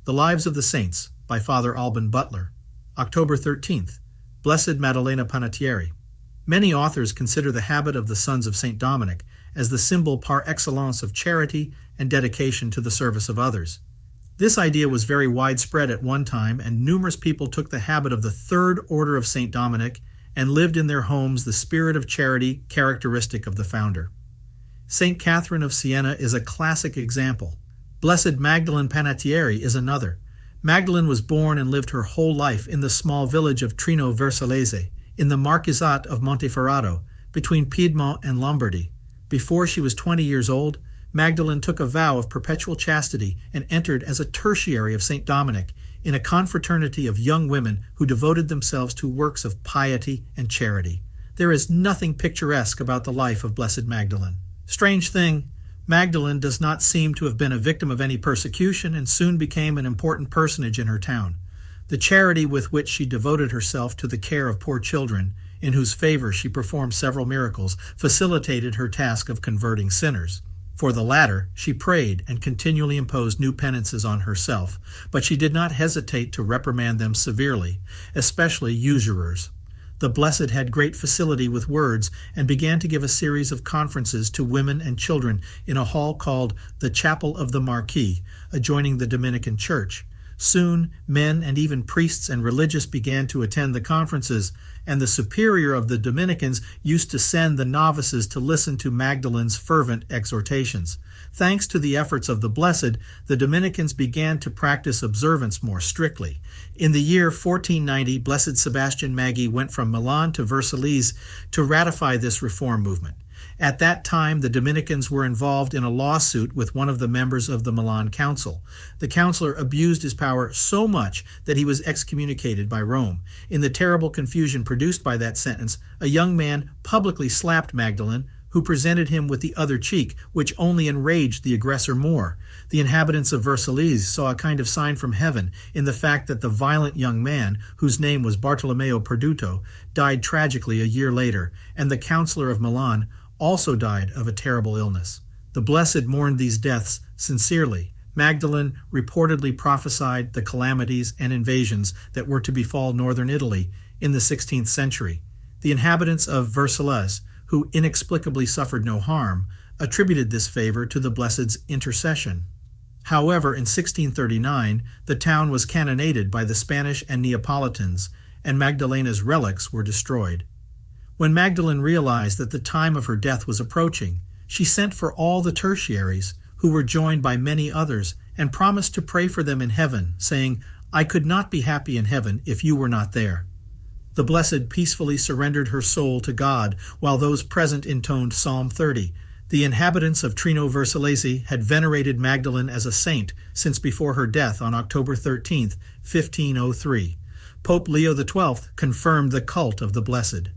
The Lives of the Saints by Father Alban Butler. October 13th. Blessed Magdalene Panatieri. Many authors consider the habit of the sons of St. Dominic as the symbol par excellence of charity and dedication to the service of others. This idea was very widespread at one time, and numerous people took the habit of the third order of St. Dominic and lived in their homes the spirit of charity characteristic of the founder. St. Catherine of Siena is a classic example. Blessed Magdalene Panatieri is another. Magdalene was born and lived her whole life in the small village of Trino Vercellese, in the Marquisate of Monteferrato, between Piedmont and Lombardy. Before she was 20 years old, Magdalene took a vow of perpetual chastity and entered as a tertiary of St. Dominic in a confraternity of young women who devoted themselves to works of piety and charity. There is nothing picturesque about the life of Blessed Magdalene. Strange thing, Magdalene does not seem to have been a victim of any persecution and soon became an important personage in her town. The charity with which she devoted herself to the care of poor children, in whose favor she performed several miracles, facilitated her task of converting sinners. For the latter, she prayed and continually imposed new penances on herself, but she did not hesitate to reprimand them severely, especially usurers. The Blessed had great facility with words and began to give a series of conferences to women and children in a hall called the Chapel of the Marquis, adjoining the Dominican church. Soon, men and even priests and religious began to attend the conferences, and the superior of the Dominicans used to send the novices to listen to Magdalene's fervent exhortations. Thanks to the efforts of the Blessed, the Dominicans began to practice observance more strictly. In the year 1490, Blessed Sebastian Maggi went from Milan to Vercellese to ratify this reform movement. At that time, the Dominicans were involved in a lawsuit with one of the members of the Milan Council. The councillor abused his power so much that he was excommunicated by Rome. In the terrible confusion produced by that sentence, a young man publicly slapped Magdalene, who presented him with the other cheek, which only enraged the aggressor more. The inhabitants of Vercellese saw a kind of sign from heaven in the fact that the violent young man, whose name was Bartolomeo Perduto, died tragically a year later, and the councillor of Milan also died of a terrible illness. The Blessed mourned these deaths sincerely. Magdalene reportedly prophesied the calamities and invasions that were to befall northern Italy in the 16th century. The inhabitants of Vercellese, who inexplicably suffered no harm, attributed this favor to the Blessed's intercession. However, in 1639, the town was cannonaded by the Spanish and Neapolitans, and Magdalena's relics were destroyed. When Magdalene realized that the time of her death was approaching, she sent for all the tertiaries, who were joined by many others, and promised to pray for them in heaven, saying, "I could not be happy in heaven if you were not there." The Blessed peacefully surrendered her soul to God, while those present intoned Psalm 30. The inhabitants of Trino Vercellese had venerated Magdalene as a saint since before her death on October 13, 1503. Pope Leo XII confirmed the cult of the Blessed.